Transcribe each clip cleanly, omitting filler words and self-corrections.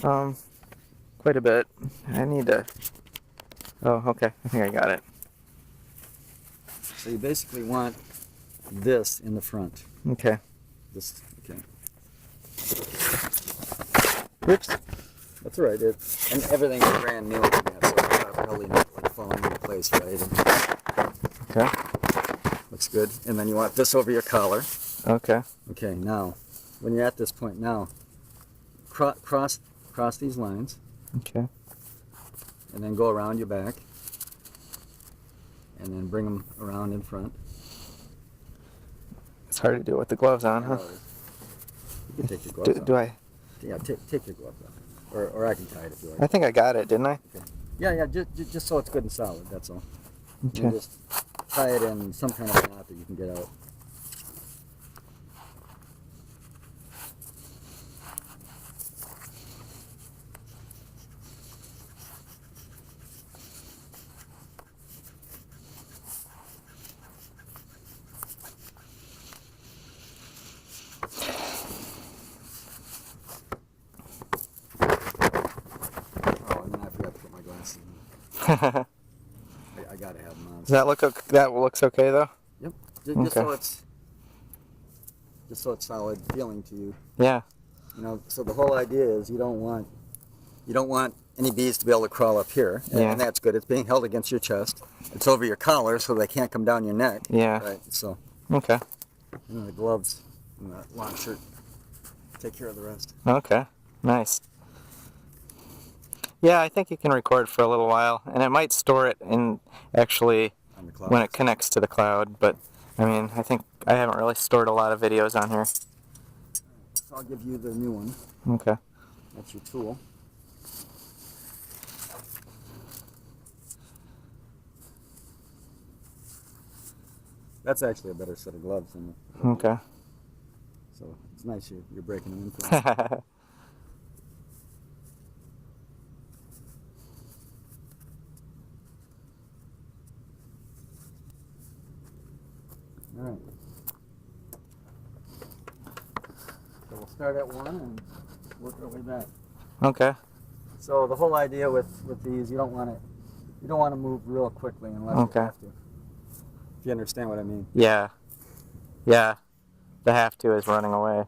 Um, quite a bit. I need to... Oh, okay. I think I got it. So you basically want this in the front. Okay. This, okay. Oops. That's all right. And everything is brand new on that, so it's not really not like falling into place, right? Okay. Looks good. And then you want this over your collar. Okay. Okay, now, when you're at this point now, cross these lines, Okay. and then go around your back, and then bring them around in front. It's hard to do with the gloves on, huh? You can take your gloves off. Do I? Yeah, take your gloves off. Or I can tie it if you like. I think I got it, didn't I? Okay. Yeah, just so it's good and solid, that's all. Okay. You just tie it in some kind of knot that you can get out. Oh, and then I forgot to put my glasses on. I gotta have them on. Does that look okay? That looks okay though? Yep. Okay. Just so it's solid feeling to you. Yeah. You know, so the whole idea is you don't want any bees to be able to crawl up here, Yeah. and that's good. It's being held against your chest. It's over your collar, so they can't come down your neck. Yeah. Right. So. Okay. And then the gloves and the long shirt take care of the rest. Okay. Nice. Yeah, I think you can record for a little while, and it might store it in actually On the cloud. when it connects to the cloud. But I mean, I think I haven't really stored a lot of videos on here. So I'll give you the new one. Okay. That's your tool. That's actually a better set of gloves than the Okay. So it's nice you're breaking them in for me. All right. So we'll start at one and work our way back. Okay. So the whole idea with these, you don't want to move real quickly unless Okay. you have to. If you understand what I mean. Yeah. Yeah. The have to is running away.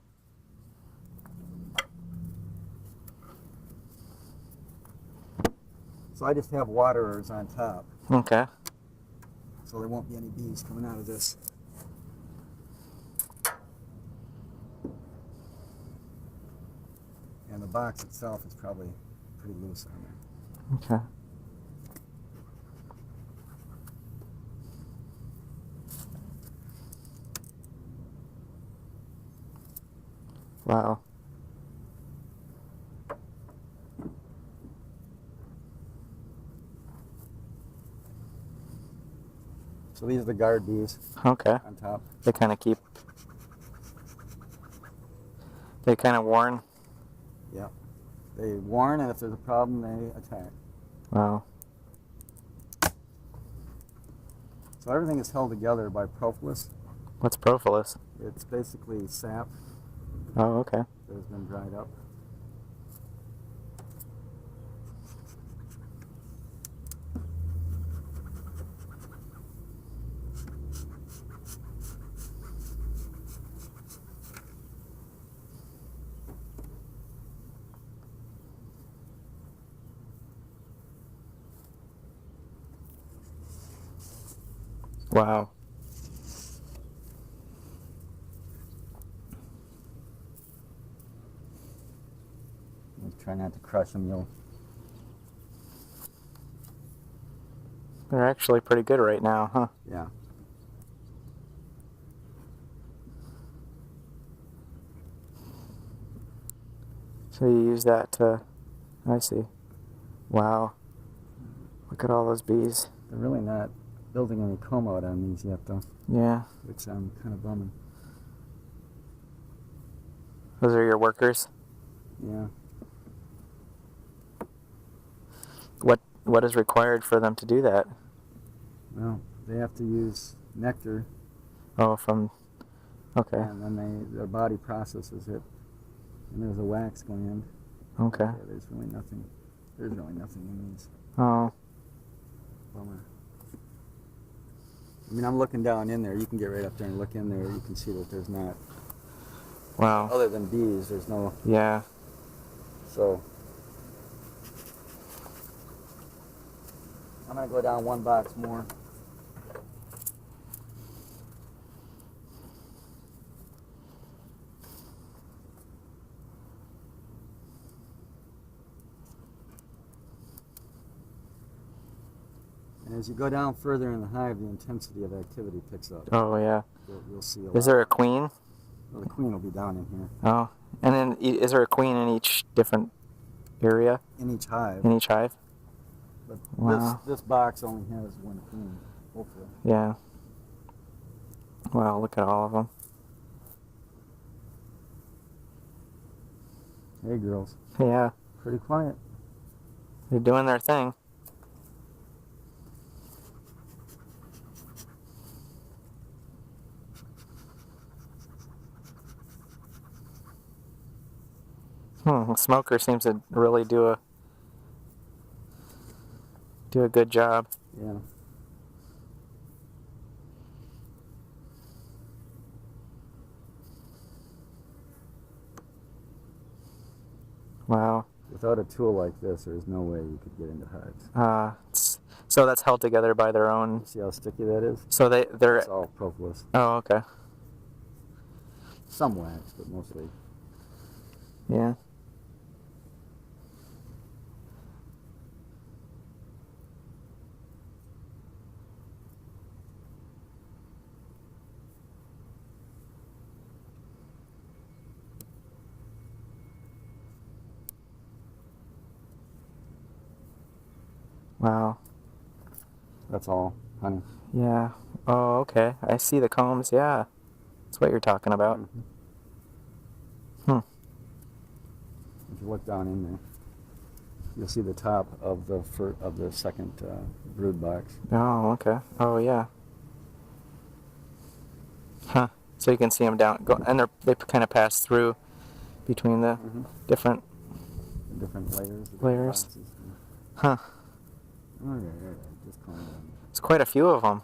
So I just have waterers on top, Okay. so there won't be any bees coming out of this. And the box itself is probably pretty loose on there. Okay. Wow. So these are the guard bees Okay. on top. They kind of keep. They kind of warn. Yeah. They warn, and if there's a problem, they attack. Wow. So everything is held together by propolis. What's propolis? It's basically sap Oh, okay. that has been dried up. Wow. Try not to crush them. They're actually pretty good right now, huh? Yeah. So you use that to... I see. Wow. Look at all those bees. They're really not building any comb out on these yet, though, Yeah. which I'm kind of bumming. Those are your workers? Yeah. What is required for them to do that? Well, they have to use nectar, Oh, from... Okay. and then their body processes it, and there's a wax gland. Okay. Yeah, there's really nothing. There's really nothing in these. Oh. Bummer. I mean, I'm looking down in there. You can get right up there and look in there. You can see that there's not. Wow. Other than bees, there's no. Yeah. So. I'm gonna go down one box more. And as you go down further in the hive, the intensity of activity picks up. Oh, yeah. You'll see a lot. Is there a queen? Well, the queen will be down in here. Oh. And then is there a queen in each different area? In each hive. In each hive? But Wow. this box only has one queen, hopefully. Yeah. Wow, look at all of them. Hey, girls. Yeah. Pretty quiet. They're doing their thing. The smoker seems to really do a good job. Yeah. Wow. Without a tool like this, there's no way you could get into hives. So that's held together by their own. See how sticky that is? So they're. It's all propolis. Oh, okay. Some wax, but mostly. Yeah. Wow. That's all honey. Yeah. Oh, okay. I see the combs. Yeah. That's what you're talking about. Mm-hmm. If you look down in there, you'll see the top of the second brood box. Oh, okay. Oh, yeah. Huh. So you can see them down, and they kind of pass through between the different layers. Layers. Boxes. Huh. All right. Just calm down. It's quite a few of them.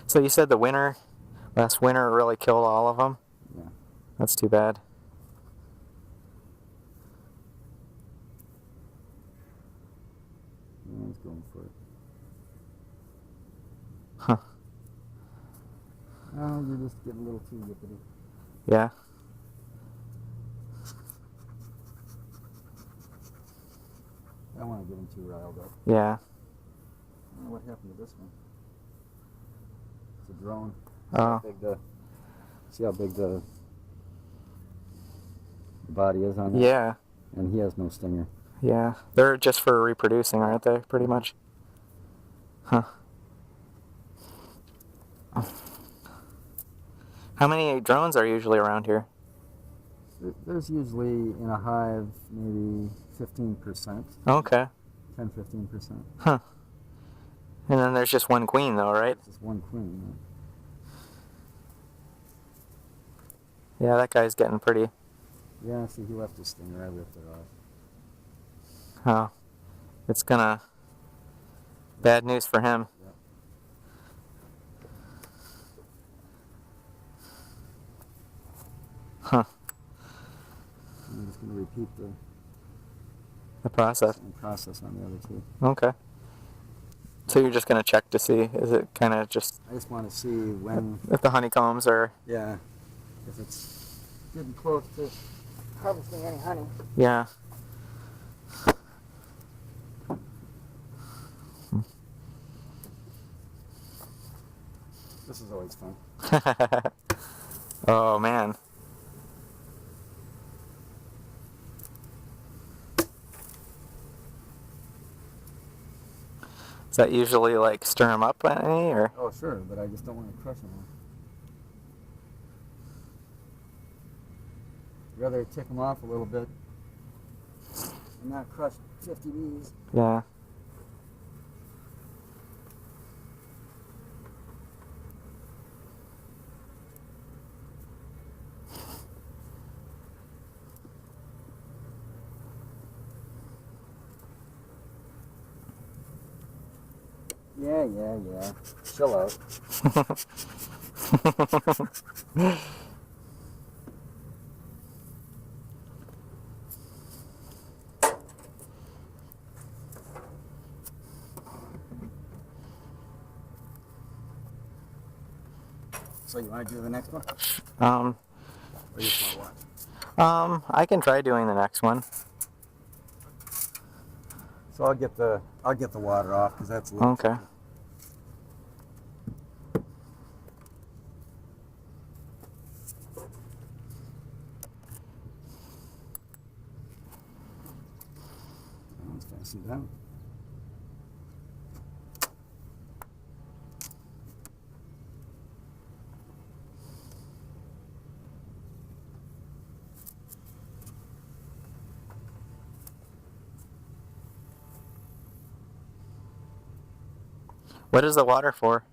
So you said last winter really killed all of them? Yeah. That's too bad. No one's going for it. Huh. Oh, you're just getting a little too yippity. Yeah. I don't want to get him too riled up. Yeah. I don't know what happened to this one. It's a drone. See how big the body is on that? Yeah. And he has no stinger. Yeah. They're just for reproducing, aren't they? Pretty much. Huh. How many drones are usually around here? There's usually in a hive maybe 15%. Okay. 10-15%. Huh. And then there's just one queen, though, right? Just one queen. Yeah, that guy's getting pretty. Yeah, see, he left his stinger. I ripped it off. Oh. It's gonna. Bad news for him. Yep. Huh. I'm just going to repeat The process. the process on the other two. Okay. So you're just gonna check to see, is it kind of just I just want to see when, if the honeycombs are, yeah, if it's getting close to harvesting any honey. yeah. This is always fun. Oh man. Does that usually like stir them up any, or? Oh, sure, but I just don't want to crush them. I'd rather tick them off a little bit and not crush 50 bees. Yeah. Yeah. Chill out. So you want to do the next one? Um, Or you just want to watch? I can try doing the next one. So I'll get the water off because that's a little Okay. tricky. Let's fasten it down. What is the water for?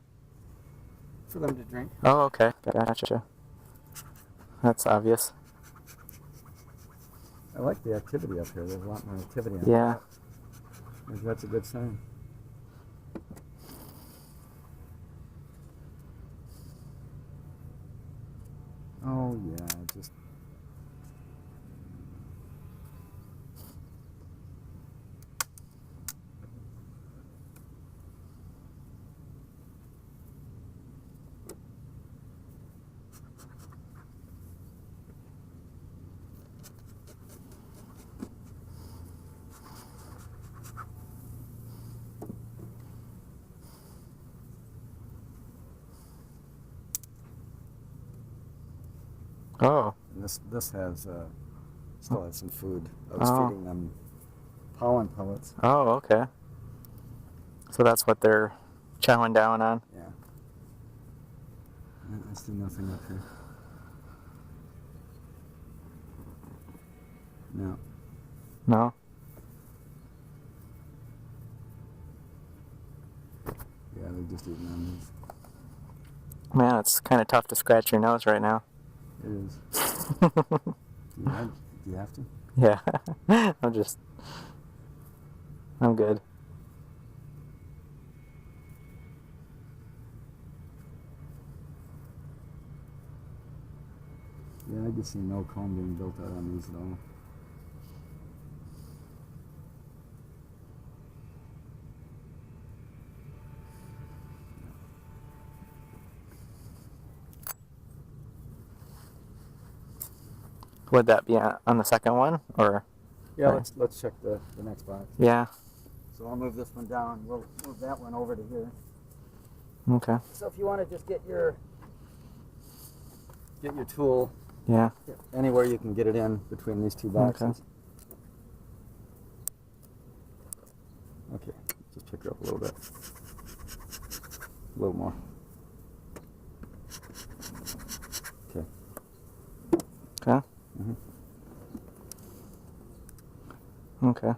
For them to drink. Oh, okay. Gotcha. That's obvious. I like the activity up here. There's a lot more activity on Yeah. top. Maybe that's a good sign. Oh yeah, just Oh. and this has still has some food. I was Oh. feeding them pollen pellets. Oh, okay. So that's what they're chowing down on. Yeah. I see nothing up here. No. No? Yeah, they're just eating on these. Man, it's kind of tough to scratch your nose right now. It is. Do you have to? Yeah. I'm good. Yeah, I can see no comb being built out on these at all. Would that be on the second one, or? Yeah, Right. let's check the next box. Yeah. So I'll move this one down. We'll move that one over to here. Okay. So if you want to just get your tool Yeah. anywhere you can get it in between these two boxes. Okay. Just pick her up a little bit. A little more. Okay. Okay. Mm-hmm. Okay.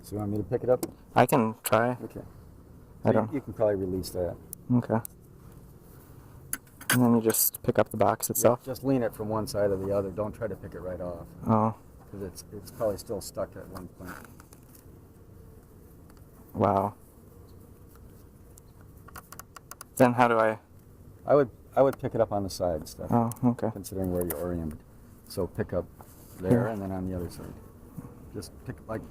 So you want me to pick it up? I can try. Okay. I So don't. you can probably release that. Okay. And then you just pick up the box itself. Just lean it from one side or the other. Don't try to pick it right off. Oh. Because it's probably still stuck at one point. Wow. Then how do I? I would pick it up on the side, Steph. Oh, okay. Considering where you're oriented. So pick up there Here. and then on the other side. Just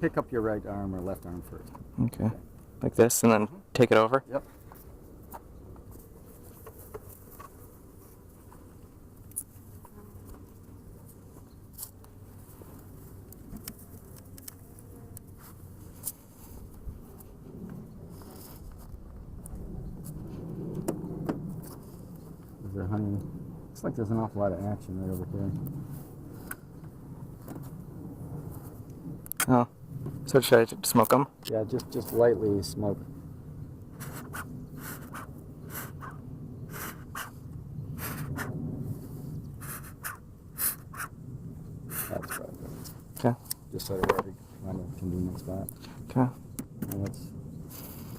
pick up your right arm or left arm first. Okay. Like this, and then take it over. Yep. Is there honey? Looks like there's an awful lot of action right over here. Oh. So should I smoke them? Yeah, just lightly smoke. That's probably good. Okay. Just so that we find a convenient spot. Okay. Now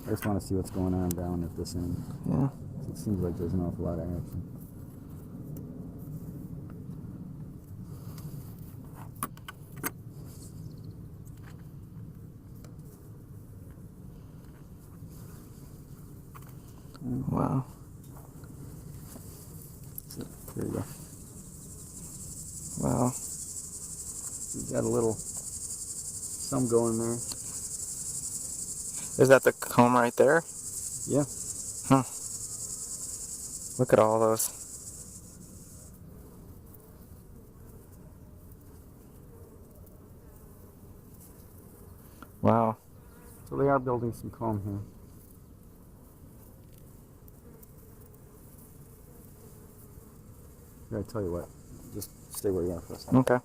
I just want to see what's going on down at this end. Yeah. It seems like there's an awful lot of action. Wow. There you go. Wow. You've got a little some going there. Is that the comb right there? Yeah. Huh. Look at all those. Wow. So they are building some comb here. Here, I tell you what, just stay where you are for a second. Okay.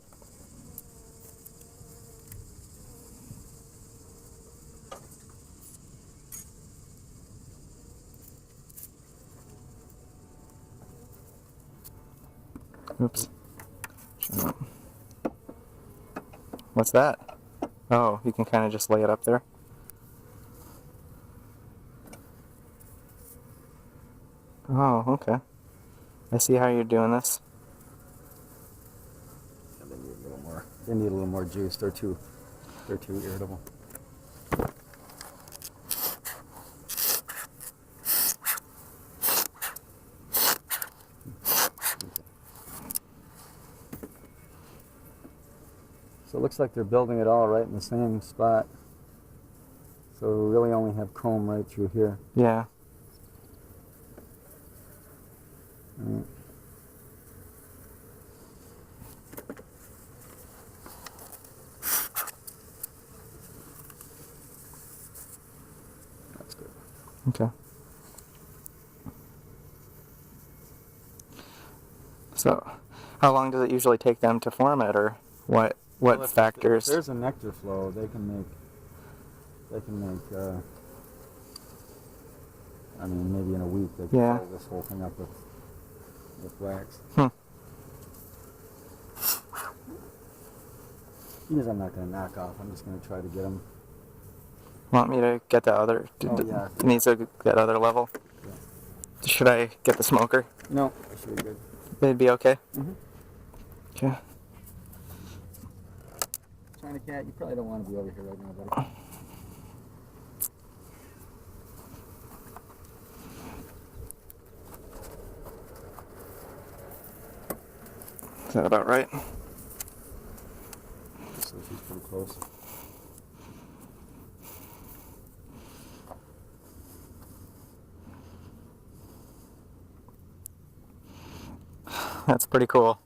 Oops. What's that? Oh, you can kind of just lay it up there. Oh, okay. I see how you're doing this. And they need a little more. They need a little more juice. They're too irritable. So it looks like they're building it all right in the same spot. So we really only have comb right through here. Yeah. Right. That's good. Okay. So, how long does it usually take them to form it, or what Well, if factors? there's a nectar flow, they can make. I mean, maybe in a week they can Yeah. fill this whole thing up with wax. Hmm. These I'm not going to knock off. I'm just going to try to get them. Want me to get that other? Oh, yeah. It needs that other level. Yeah. Should I get the smoker? No, that should be good. It'd be okay. Mm-hmm. Okay. China cat, you probably don't want to be over here right now, buddy. Is that about right? So she's pretty close. That's pretty cool.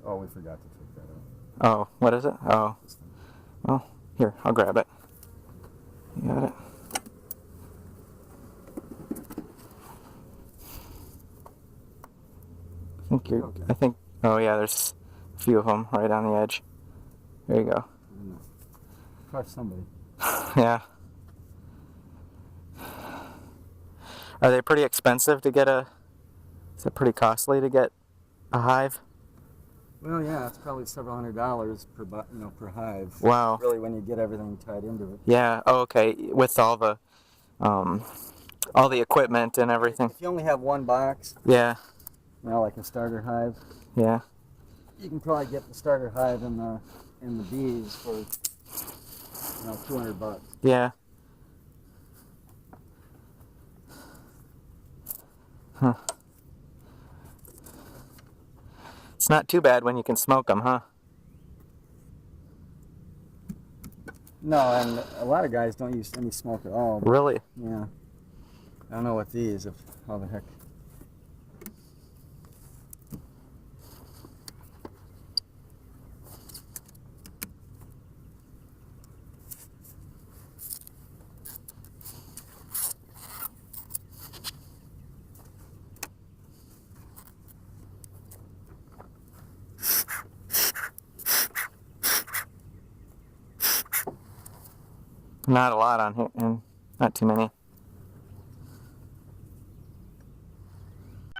Oh, we forgot to take that out. Oh, what is it? Oh, This thing. well, here, I'll grab it. You got it? I think, oh yeah, there's a few of them right on the edge. There you go. Crush somebody. Yeah. Are they pretty expensive to get is it pretty costly to get a hive? Well, yeah, it's probably several $100s per hive. Wow. Really, when you get everything tied into it. Yeah, oh, okay, with all the equipment and everything. If you only have one box, Yeah, like a starter hive, yeah. you can probably get the starter hive and the bees for $200. Yeah. Huh. It's not too bad when you can smoke them, huh? No, and a lot of guys don't use any smoke at all. Really? Yeah. I don't know what these, how the heck. Not a lot on here, and not too many.